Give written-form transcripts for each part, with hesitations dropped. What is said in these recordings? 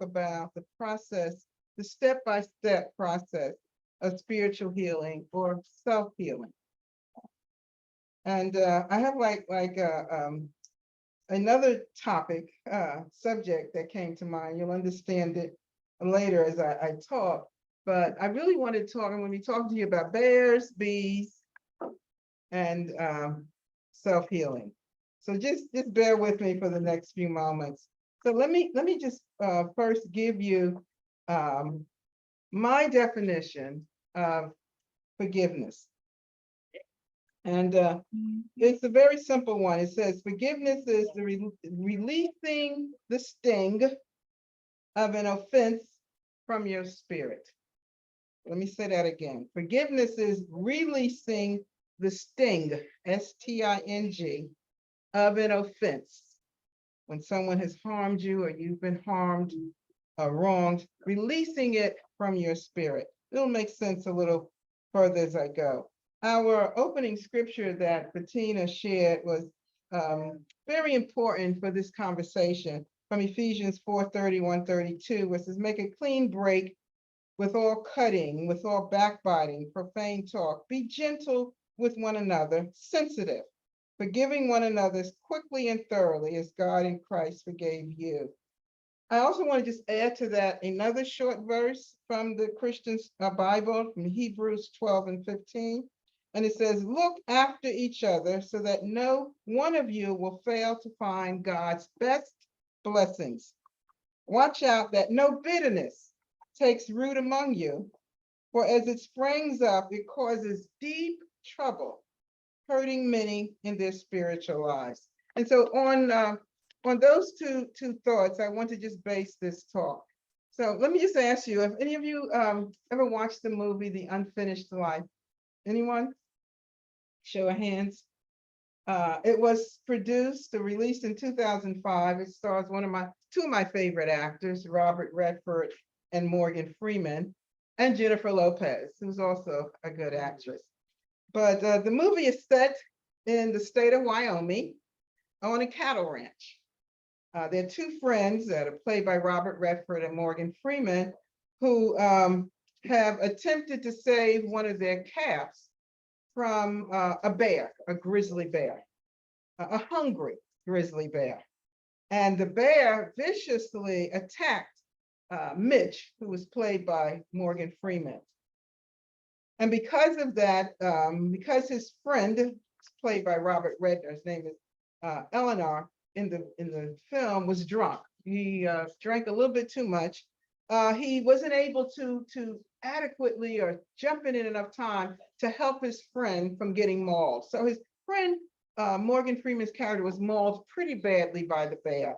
about the process, the step-by-step process of spiritual healing or self-healing. And I have another topic, subject that came to mind. You'll understand it later as I talk. But I really want to talk, I'm going to be talking to you about bears, bees, and self-healing. So just bear with me for the next few moments. So let me just first give you my definition of forgiveness. And it's a very simple one. It says forgiveness is the releasing the sting of an offense from your spirit. Let me say that again. Forgiveness is releasing the sting, S-T-I-N-G, of an offense. When someone has harmed you or you've been harmed or wronged, releasing it from your spirit. It'll make sense a little further as I go. Our opening scripture that Bettina shared was very important for this conversation from Ephesians 4:31-32, which says, make a clean break with all cutting, with all backbiting, profane talk. Be gentle with one another, sensitive, forgiving one another quickly and thoroughly as God in Christ forgave you. I also want to just add to that another short verse from the Christian Bible, from Hebrews 12:15. And it says, look after each other so that no one of you will fail to find God's best blessings. Watch out that no bitterness takes root among you, for as it springs up, it causes deep trouble, hurting many in their spiritual lives. And so on those two thoughts, I want to just base this talk. So let me just ask you, if any of you ever watched the movie, The Unfinished Life? Anyone? Show of hands. It was produced or released in 2005. It stars two of my favorite actors, Robert Redford and Morgan Freeman, and Jennifer Lopez, who's also a good actress. But the movie is set in the state of Wyoming on a cattle ranch. There are two friends that are played by Robert Redford and Morgan Freeman who have attempted to save one of their calves from a bear, a grizzly bear, a hungry grizzly bear. And the bear viciously attacked Mitch, who was played by Morgan Freeman. And because of that, because his friend, played by Robert Redford, his name is Eleanor, in the film, was drunk. He drank a little bit too much. He wasn't able to adequately or jump in enough time to help his friend from getting mauled. So his friend, Morgan Freeman's character, was mauled pretty badly by the bear,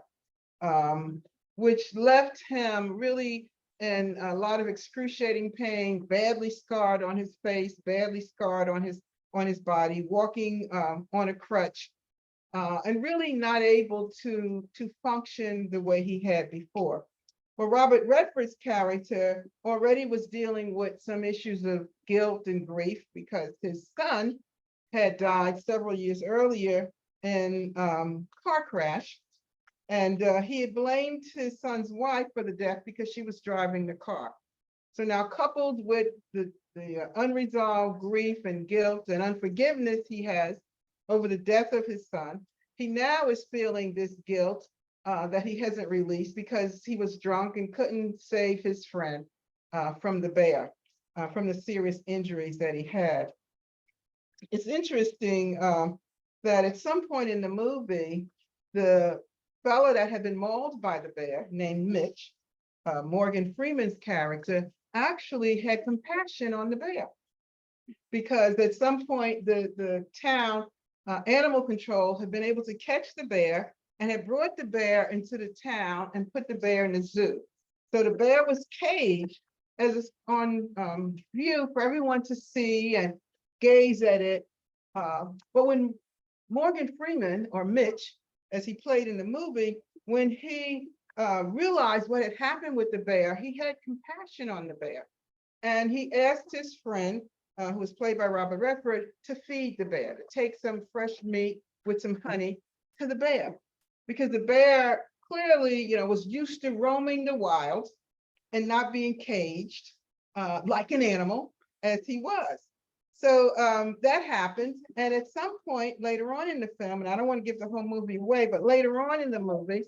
which left him really in a lot of excruciating pain, badly scarred on his face, badly scarred on his body, walking on a crutch, and really not able to function the way he had before. Well, Robert Redford's character already was dealing with some issues of guilt and grief because his son had died several years earlier in car crash. And he had blamed his son's wife for the death because she was driving the car. So now, coupled with the unresolved grief and guilt and unforgiveness he has over the death of his son, he now is feeling this guilt that he hasn't released because he was drunk and couldn't save his friend from the bear, from the serious injuries that he had. It's interesting that at some point in the movie, the fellow that had been mauled by the bear, named Mitch, Morgan Freeman's character, actually had compassion on the bear, because at some point the town animal control had been able to catch the bear and had brought the bear into the town and put the bear in the zoo. So the bear was caged as on view for everyone to see and gaze at it. But when Morgan Freeman, or Mitch, as he played in the movie, when he realized what had happened with the bear, he had compassion on the bear. And he asked his friend, who was played by Robert Redford, to feed the bear, to take some fresh meat with some honey to the bear, because the bear clearly, was used to roaming the wild and not being caged like an animal as he was. So that happened. And at some point later on in the film, and I don't want to give the whole movie away, but later on in the movie,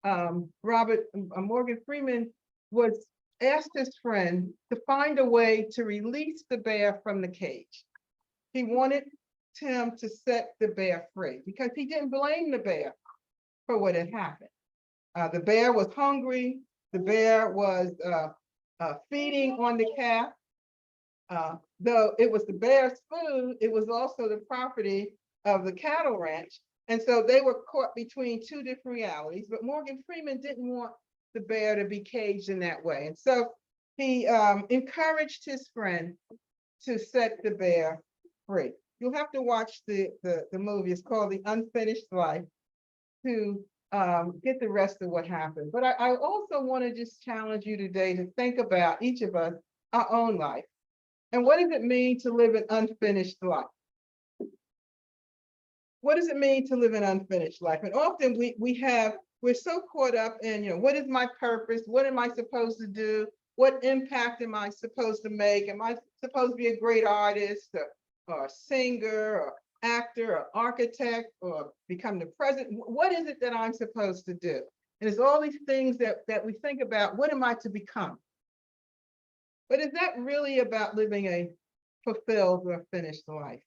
Morgan Freeman was asked his friend to find a way to release the bear from the cage. He wanted Tim to set the bear free because he didn't blame the bear for what had happened. The bear was hungry. The bear was feeding on the calf. Though it was the bear's food, it was also the property of the cattle ranch. And so they were caught between two different realities, but Morgan Freeman didn't want the bear to be caged in that way. And so he encouraged his friend to set the bear free. You'll have to watch the movie. It's called The Unfinished Life to get the rest of what happened. But I also want to just challenge you today to think about, each of us, our own life. And what does it mean to live an unfinished life? What does it mean to live an unfinished life? And often we're so caught up in, what is my purpose? What am I supposed to do? What impact am I supposed to make? Am I supposed to be a great artist or a singer or actor or architect or become the president? What is it that I'm supposed to do? And it's all these things that we think about, what am I to become? But is that really about living a fulfilled or finished life?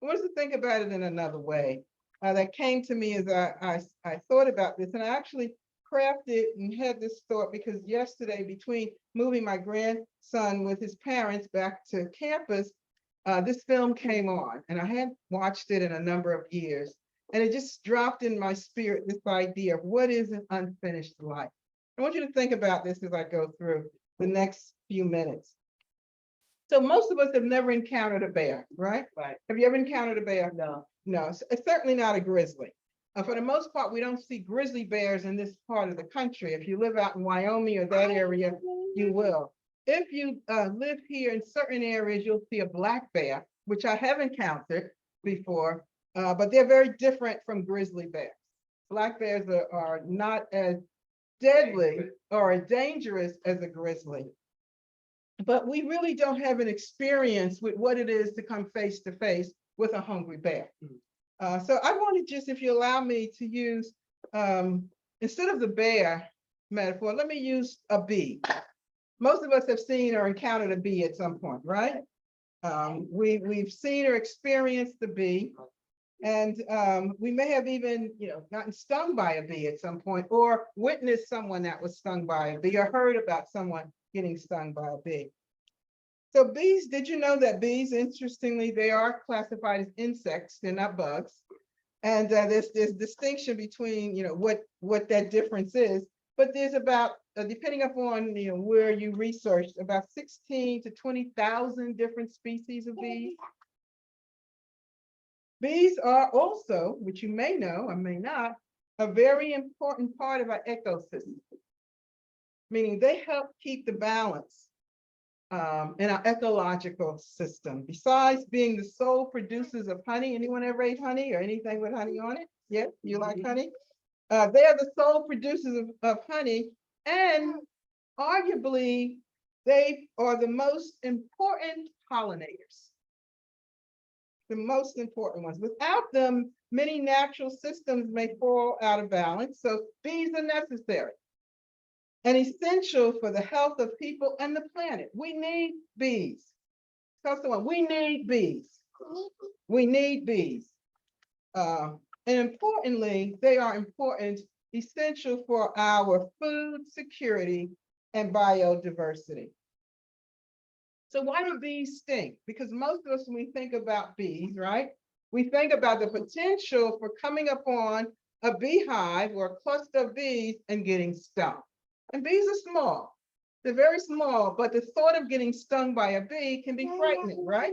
I want us to think about it in another way. That came to me as I thought about this, and I actually crafted and had this thought because yesterday, between moving my grandson with his parents back to campus, this film came on, and I hadn't watched it in a number of years, and it just dropped in my spirit, this idea of what is an unfinished life. I want you to think about this as I go through the next few minutes. So most of us have never encountered a bear, right? Right. Have you ever encountered a bear? No. No, it's certainly not a grizzly. For the most part, we don't see grizzly bears in this part of the country. If you live out in Wyoming or that area, you will. If you live here in certain areas, you'll see a black bear, which I have encountered before, but they're very different from grizzly bears. Black bears are not as deadly or as dangerous as a grizzly. But we really don't have an experience with what it is to come face to face with a hungry bear. So I want to just, if you allow me to use, instead of the bear metaphor, let me use a bee. Most of us have seen or encountered a bee at some point, right? We've seen or experienced the bee. And we may have even, gotten stung by a bee at some point, or witnessed someone that was stung by a bee, or heard about someone getting stung by a bee. So bees, did you know that bees, interestingly, they are classified as insects, they're not bugs. And there's distinction between, what that difference is. But there's about, depending upon, where you researched, about 16 to 20,000 different species of bees. Bees are also, which you may know or may not, a very important part of our ecosystem, meaning they help keep the balance in our ecological system. Besides being the sole producers of honey, anyone ever ate honey or anything with honey on it? Yeah, you like honey? They are the sole producers of honey, and arguably they are the most important pollinators. The most important ones. Without them, many natural systems may fall out of balance. So bees are necessary and essential for the health of people and the planet. We need bees. Tell someone, we need bees. We need bees. And importantly, they are important, essential for our food security and biodiversity. So why do bees sting? Because most of us, when we think about bees, right, we think about the potential for coming upon a beehive or a cluster of bees and getting stung. And bees are small. They're very small, but the thought of getting stung by a bee can be frightening, right?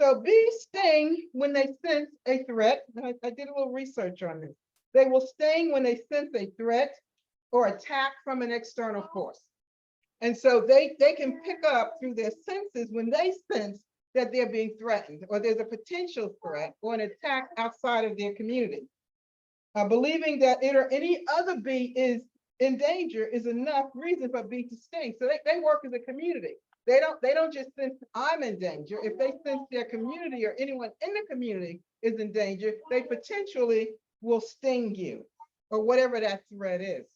So bees sting when they sense a threat. I did a little research on this. They will sting when they sense a threat or attack from an external force. And so they can pick up through their senses when they sense that they're being threatened or there's a potential threat or an attack outside of their community. Believing that it or any other bee is in danger is enough reason for a bee to sting. So they work as a community. They don't just sense I'm in danger. If they sense their community or anyone in the community is in danger, they potentially will sting you or whatever that threat is.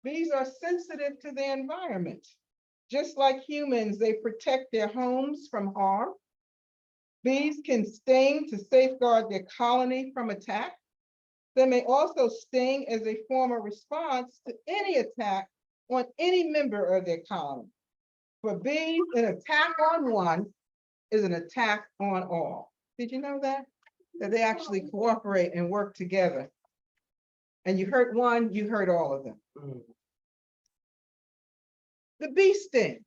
Bees are sensitive to the environment. Just like humans, they protect their homes from harm. Bees can sting to safeguard their colony from attack. They may also sting as a form of response to any attack on any member of their colony. For bees, an attack on one is an attack on all. Did you know that? That they actually cooperate and work together. And you hurt one, you hurt all of them. The bee sting.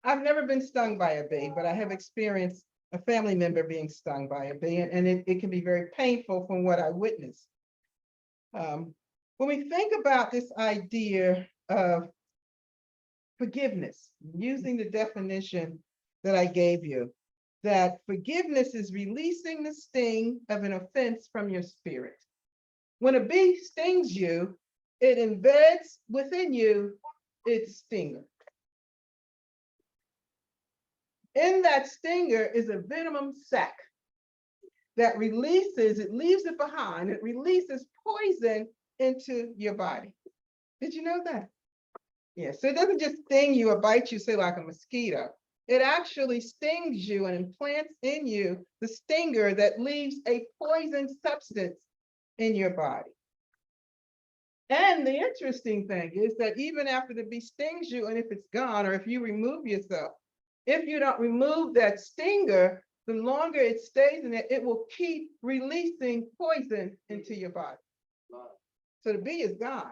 I've never been stung by a bee, but I have experienced a family member being stung by a bee, and it can be very painful from what I witnessed. When we think about this idea of forgiveness, using the definition that I gave you, that forgiveness is releasing the sting of an offense from your spirit. When a bee stings you, it embeds within you its stinger. In that stinger is a venom sac that releases, it leaves it behind, it releases poison into your body. Did you know that? Yeah, so it doesn't just sting you or bite you, say like a mosquito. It actually stings you and implants in you the stinger that leaves a poison substance in your body. And the interesting thing is that even after the bee stings you, and if it's gone, or if you remove yourself, if you don't remove that stinger, the longer it stays in it, it will keep releasing poison into your body. So the bee is gone,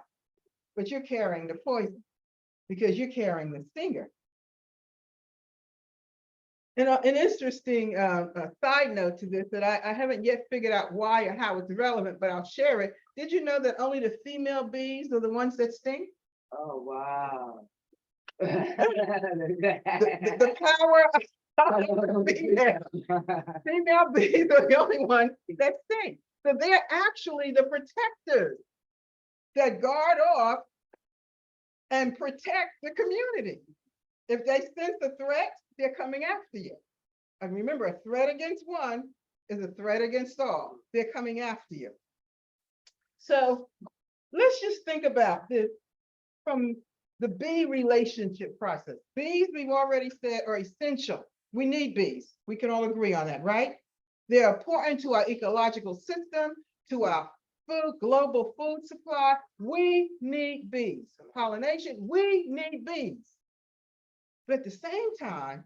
but you're carrying the poison because you're carrying the stinger. And an interesting side note to this that I haven't yet figured out why or how it's relevant, but I'll share it. Did you know that only the female bees are the ones that sting? Oh, wow. The power of female bees are the only ones that sting. So they're actually the protectors that guard off and protect the community. If they sense a threat, they're coming after you. And remember, a threat against one is a threat against all. They're coming after you. So let's just think about this from the bee relationship process. Bees, we've already said, are essential. We need bees. We can all agree on that, right? They're important to our ecological system, to our global food supply. We need bees. Pollination, we need bees. But at the same time,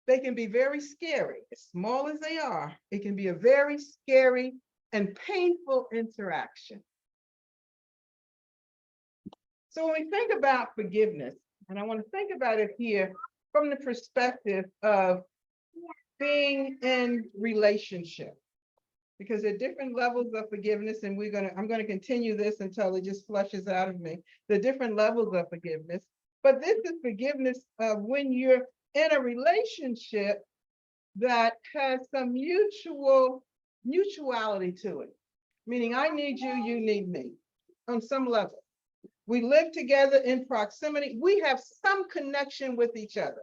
they can be very scary. As small as they are, it can be a very scary and painful interaction. So when we think about forgiveness, and I want to think about it here from the perspective of being in relationship, because there are different levels of forgiveness, and I'm going to continue this until it just flushes out of me. The different levels of forgiveness, but this is forgiveness of when you're in a relationship that has some mutuality to it, meaning I need you, you need me on some level. We live together in proximity. We have some connection with each other.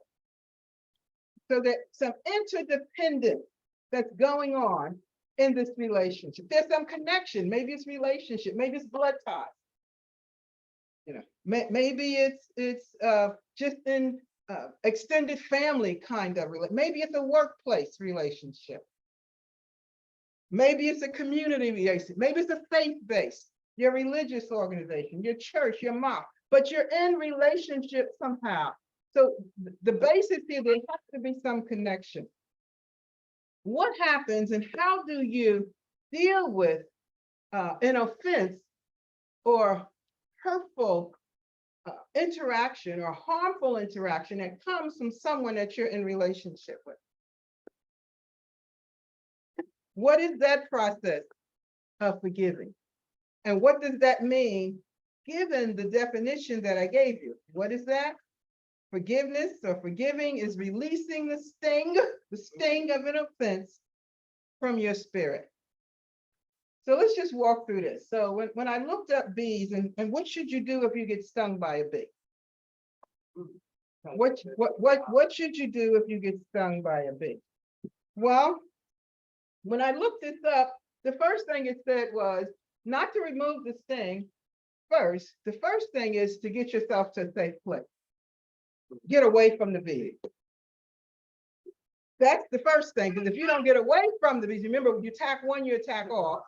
So that some interdependence that's going on in this relationship. There's some connection. Maybe it's relationship. Maybe it's blood ties. You know, maybe it's just in extended family kind of relationship. Maybe it's a workplace relationship. Maybe it's a community relationship. Maybe it's a faith-based, your religious organization, your church, your mosque, but you're in relationship somehow. So the basis here, there has to be some connection. What happens and how do you deal with an offense or hurtful interaction or harmful interaction that comes from someone that you're in relationship with? What is that process of forgiving? And what does that mean given the definition that I gave you? What is that? Forgiveness or forgiving is releasing the sting of an offense from your spirit. So let's just walk through this. So when I looked up bees and what should you do if you get stung by a bee? What should you do if you get stung by a bee? Well, when I looked this up, the first thing it said was not to remove the sting first. The first thing is to get yourself to a safe place. Get away from the bee. That's the first thing, because if you don't get away from the bees, remember, you attack one, you attack all.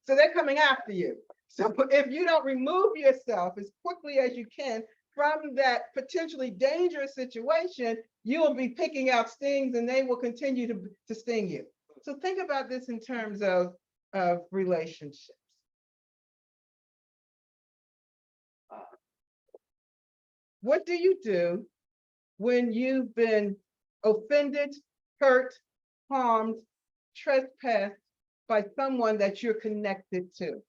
So they're coming after you. So if you don't remove yourself as quickly as you can from that potentially dangerous situation, you will be picking out stings and they will continue to sting you. So think about this in terms of relationships. What do you do when you've been offended, hurt, harmed, trespassed by someone that you're connected to?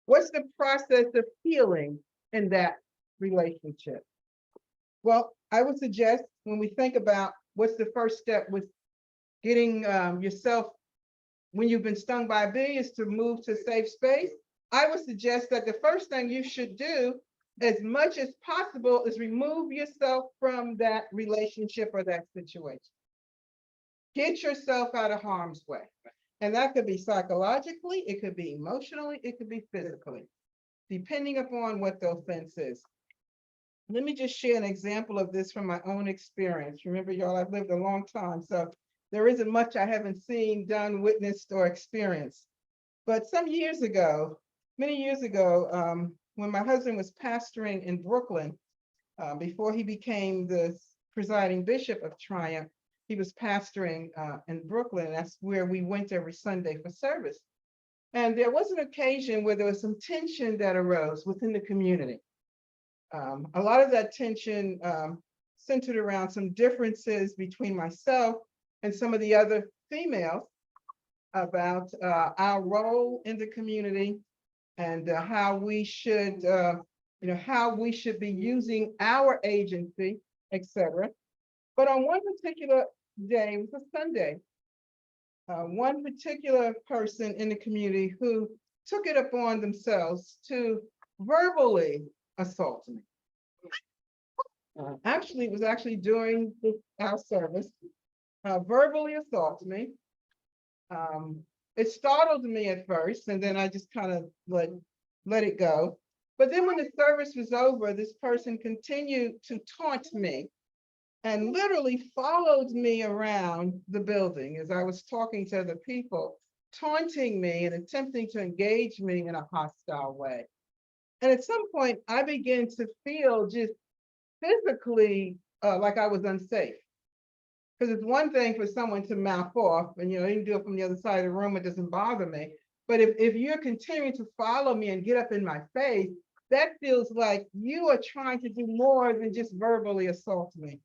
What's the process of healing in that relationship? Well, I would suggest when we think about what's the first step with getting yourself, when you've been stung by a bee, is to move to a safe space. I would suggest that the first thing you should do, as much as possible, is remove yourself from that relationship or that situation. Get yourself out of harm's way. And that could be psychologically, it could be emotionally, it could be physically, depending upon what the offense is. Let me just share an example of this from my own experience. Remember, y'all, I've lived a long time, so there isn't much I haven't seen, done, witnessed, or experienced. But some years ago, many years ago, when my husband was pastoring in Brooklyn, before he became the presiding bishop of Triumph, he was pastoring in Brooklyn. And that's where we went every Sunday for service. And there was an occasion where there was some tension that arose within the community. A lot of that tension centered around some differences between myself and some of the other females about our role in the community and how we should, how we should be using our agency, etc. But on one particular day, it was a Sunday, one particular person in the community who took it upon themselves to verbally assault me. Actually, it was actually during our service, verbally assault me. It startled me at first, and then I just kind of let it go. But then when the service was over, this person continued to taunt me and literally followed me around the building as I was talking to other people, taunting me and attempting to engage me in a hostile way. And at some point, I began to feel just physically like I was unsafe. Because it's one thing for someone to mouth off and, you can do it from the other side of the room, it doesn't bother me. But if you're continuing to follow me and get up in my face, that feels like you are trying to do more than just verbally assault me.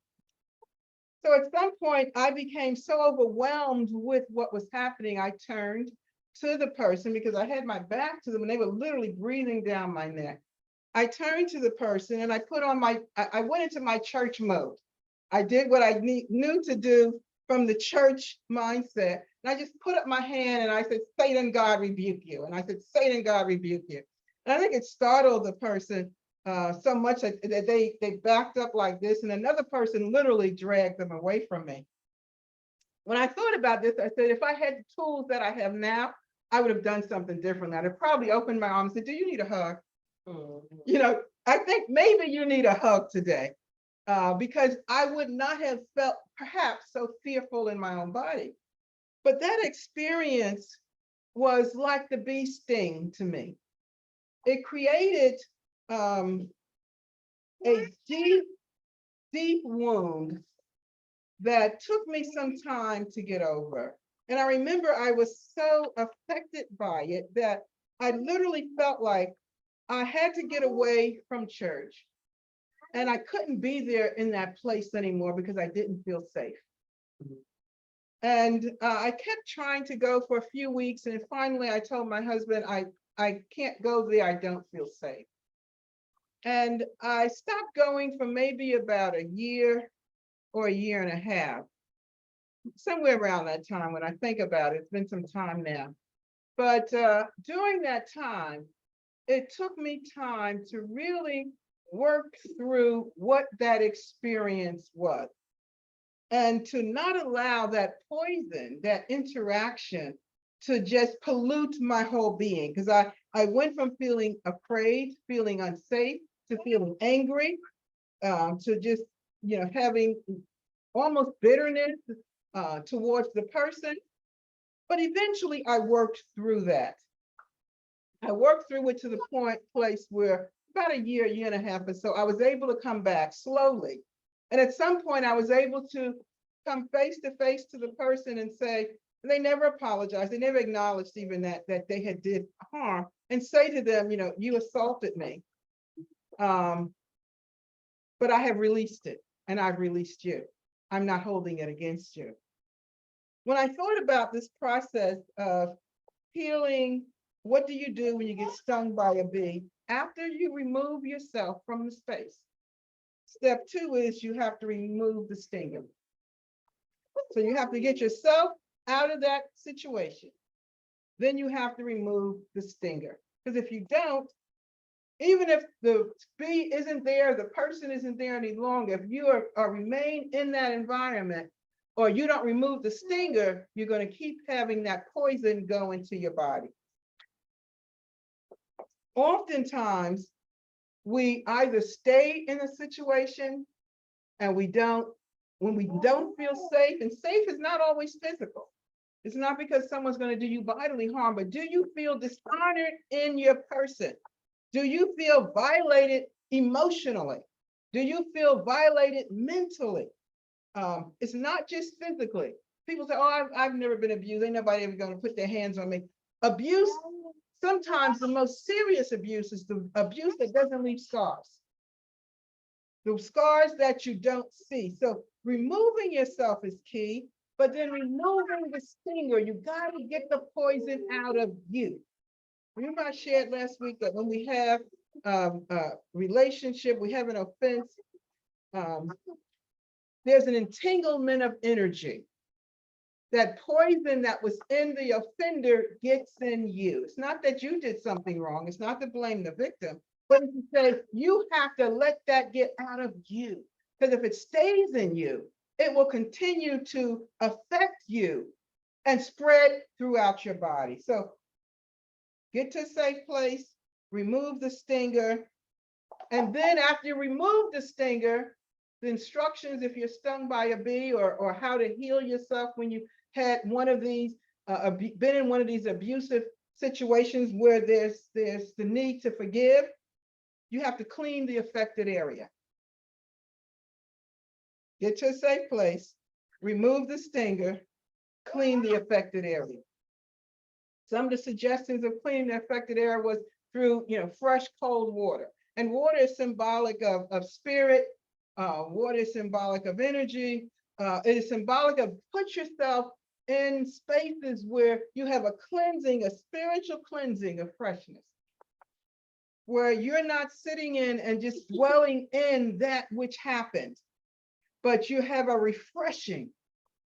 So at some point, I became so overwhelmed with what was happening, I turned to the person because I had my back to them and they were literally breathing down my neck. I turned to the person and I put on I went into my church mode. I did what I knew to do from the church mindset. And I just put up my hand and I said, Satan, God rebuke you. And I said, Satan, God rebuke you. And I think it startled the person so much that they backed up like this, and another person literally dragged them away from me. When I thought about this, I said, if I had the tools that I have now, I would have done something differently. I'd have probably opened my arms and said, do you need a hug? I think maybe you need a hug today, because I would not have felt perhaps so fearful in my own body. But that experience was like the bee sting to me. It created a deep, deep wound that took me some time to get over. And I remember I was so affected by it that I literally felt like I had to get away from church. And I couldn't be there in that place anymore because I didn't feel safe. And I kept trying to go for a few weeks. And finally, I told my husband, I can't go there. I don't feel safe. And I stopped going for maybe about a year or a year and a half, somewhere around that time. When I think about it, it's been some time now. But during that time, it took me time to really work through what that experience was and to not allow that poison, that interaction to just pollute my whole being. Because I went from feeling afraid, feeling unsafe, to feeling angry, to just, having almost bitterness towards the person. But eventually I worked through that. I worked through it to the place where about a year and a half or so, I was able to come back slowly. And at some point I was able to come face to face to the person and say, they never apologized. They never acknowledged even that they had did harm, and say to them, you assaulted me. But I have released it, and I've released you. I'm not holding it against you. When I thought about this process of healing, what do you do when you get stung by a bee? After you remove yourself from the space, step 2 is you have to remove the stinger. So you have to get yourself out of that situation. Then you have to remove the stinger. Because if you don't, even if the bee isn't there, the person isn't there any longer, if you remain in that environment, or you don't remove the stinger, you're going to keep having that poison go into your body. Oftentimes, we either stay in a situation and when we don't feel safe, and safe is not always physical. It's not because someone's going to do you bodily harm, but do you feel dishonored in your person? Do you feel violated emotionally? Do you feel violated mentally? It's not just physically. People say, oh, I've never been abused. Ain't nobody ever going to put their hands on me. Abuse, sometimes the most serious abuse is the abuse that doesn't leave scars. The scars that you don't see. So removing yourself is key, but then removing the stinger, you got to get the poison out of you. Remember I shared last week that when we have a relationship, we have an offense, there's an entanglement of energy. That poison that was in the offender gets in you. It's not that you did something wrong. It's not to blame the victim, but to say you have to let that get out of you. Because if it stays in you, it will continue to affect you and spread throughout your body. So get to a safe place, remove the stinger, and then after you remove the stinger, the instructions if you're stung by a bee, or how to heal yourself when you had one of these, been in one of these abusive situations where there's the need to forgive, you have to clean the affected area. Get to a safe place, remove the stinger, clean the affected area. Some of the suggestions of cleaning the affected area was through, fresh cold water. And water is symbolic of spirit. Water is symbolic of energy. It is symbolic of put yourself in spaces where you have a cleansing, a spiritual cleansing of freshness, where you're not sitting in and just dwelling in that which happened, but you have a refreshing.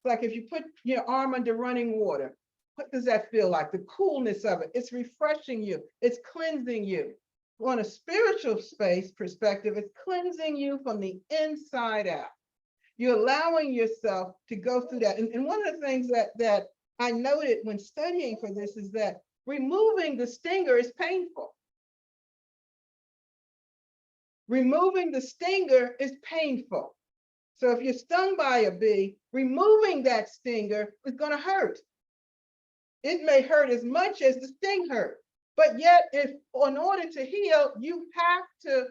Like if you put your arm under running water, what does that feel like? The coolness of it. It's refreshing you. It's cleansing you. On a spiritual space perspective, it's cleansing you from the inside out. You're allowing yourself to go through that. And one of the things that I noted when studying for this is that removing the stinger is painful. Removing the stinger is painful. So if you're stung by a bee, removing that stinger is going to hurt. It may hurt as much as the sting hurt, but yet in order to heal, you have to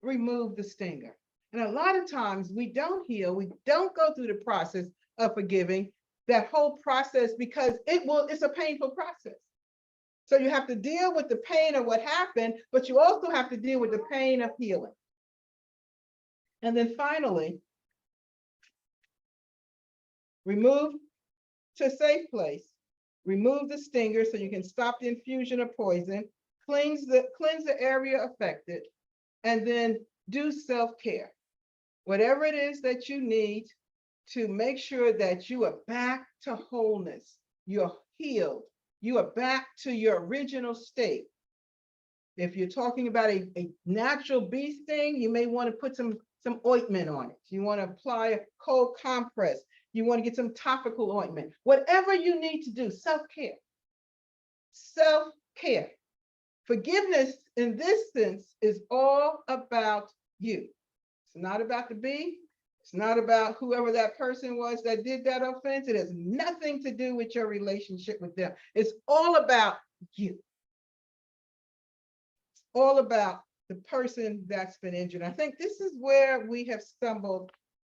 remove the stinger. And a lot of times we don't heal, we don't go through the process of forgiving, that whole process, because it's a painful process. So you have to deal with the pain of what happened, but you also have to deal with the pain of healing. And then finally, remove to a safe place, remove the stinger so you can stop the infusion of poison, cleanse the area affected, and then do self-care. Whatever it is that you need to make sure that you are back to wholeness, you're healed, you are back to your original state. If you're talking about a natural bee sting, you may want to put some ointment on it. You want to apply a cold compress. You want to get some topical ointment. Whatever you need to do, self-care. Self-care. Forgiveness in this sense is all about you. It's not about the bee. It's not about whoever that person was that did that offense. It has nothing to do with your relationship with them. It's all about you. It's all about the person that's been injured. I think this is where we have stumbled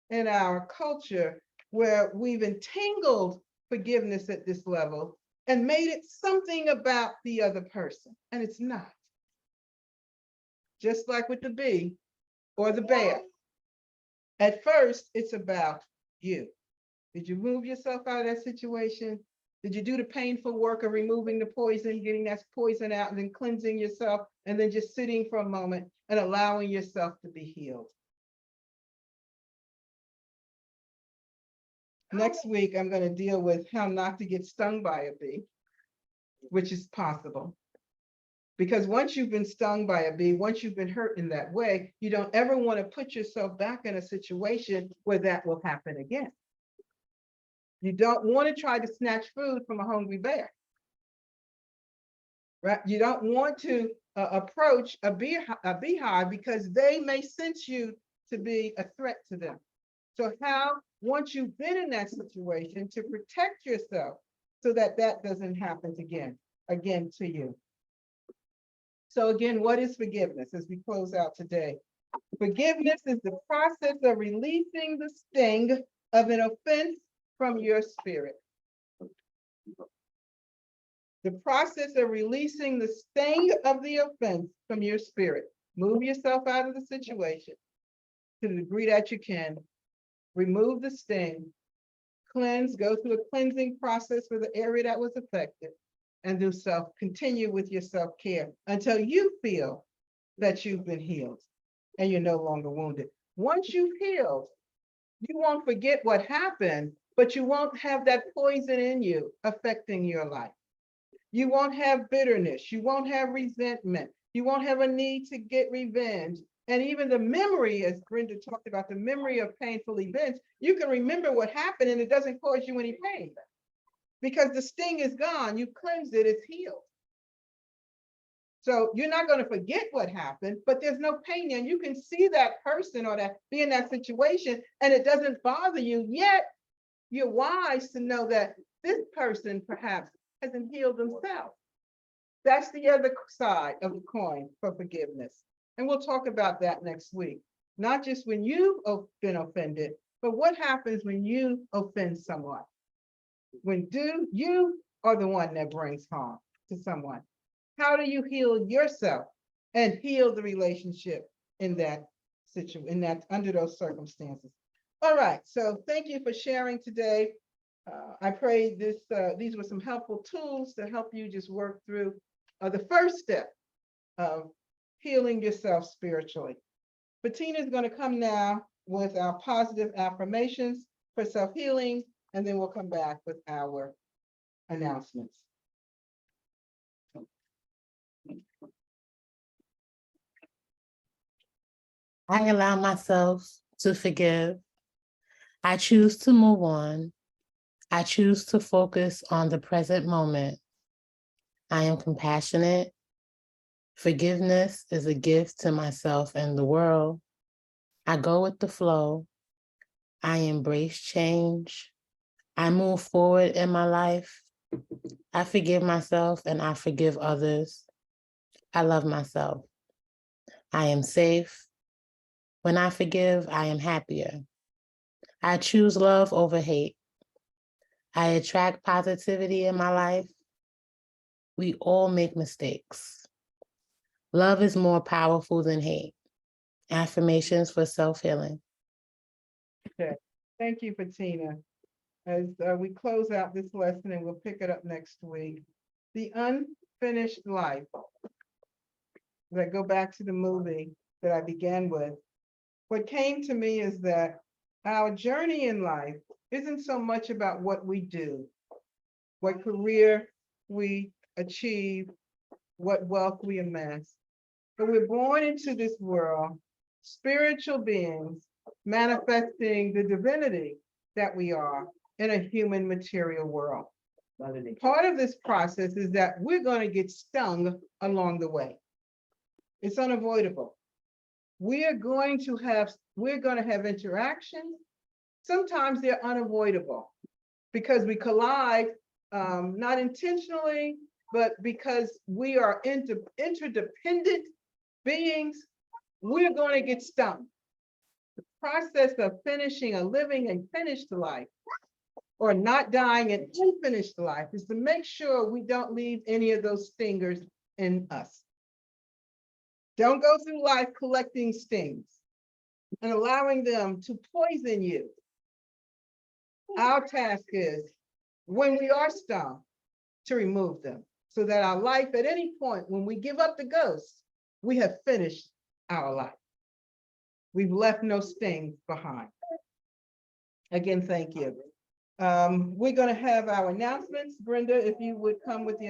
in our culture, where we've entangled forgiveness at this level and made it something about the other person, and it's not. Just like with the bee or the bear. At first, it's about you. Did you move yourself out of that situation? Did you do the painful work of removing the poison, getting that poison out, and then cleansing yourself, and then just sitting for a moment and allowing yourself to be healed? Next week, I'm going to deal with how not to get stung by a bee, which is possible. Because once you've been stung by a bee, once you've been hurt in that way, you don't ever want to put yourself back in a situation where that will happen again. You don't want to try to snatch food from a hungry bear. Right? You don't want to approach a beehive because they may sense you to be a threat to them. So how, once you've been in that situation, to protect yourself so that that doesn't happen again to you. So again, what is forgiveness as we close out today? Forgiveness is the process of releasing the sting of an offense from your spirit. The process of releasing the sting of the offense from your spirit. Move yourself out of the situation to the degree that you can. Remove the sting, cleanse, go through a cleansing process for the area that was affected, and continue with your self-care until you feel that you've been healed and you're no longer wounded. Once you've healed, you won't forget what happened, but you won't have that poison in you affecting your life. You won't have bitterness. You won't have resentment. You won't have a need to get revenge. And even the memory, as Brenda talked about, the memory of painful events, you can remember what happened and it doesn't cause you any pain. Because the sting is gone, you cleansed it, it's healed. So you're not going to forget what happened, but there's no pain, and you can see that person or that be in that situation, and it doesn't bother you, yet you're wise to know that this person perhaps hasn't healed themselves. That's the other side of the coin for forgiveness. And we'll talk about that next week. Not just when you've been offended, but what happens when you offend someone? When you are the one that brings harm to someone? How do you heal yourself and heal the relationship in that situation, under those circumstances? All right, so thank you for sharing today. I pray these were some helpful tools to help you just work through the first step of healing yourself spiritually. Bettina is going to come now with our positive affirmations for self-healing, and then we'll come back with our announcements. I allow myself to forgive. I choose to move on. I choose to focus on the present moment. I am compassionate. Forgiveness is a gift to myself and the world. I go with the flow. I embrace change. I move forward in my life. I forgive myself and I forgive others. I love myself. I am safe. When I forgive, I am happier. I choose love over hate. I attract positivity in my life. We all make mistakes. Love is more powerful than hate. Affirmations for self-healing. Okay, thank you, Bettina. As we close out this lesson, and we'll pick it up next week, the unfinished life. As I go back to the movie that I began with, what came to me is that our journey in life isn't so much about what we do, what career we achieve, what wealth we amass. But we're born into this world, spiritual beings, manifesting the divinity that we are in a human material world. Part of this process is that we're going to get stung along the way. It's unavoidable. We're going to have interactions. Sometimes they're unavoidable because we collide, not intentionally, but because we are interdependent beings, we're going to get stung. The process of finishing a living and finished life, or not dying an unfinished life, is to make sure we don't leave any of those stingers in us. Don't go through life collecting stings and allowing them to poison you. Our task is, when we are stung, to remove them so that our life, at any point when we give up the ghost, we have finished our life. We've left no stings behind. Again, thank you. We're going to have our announcements. Brenda, if you would come with the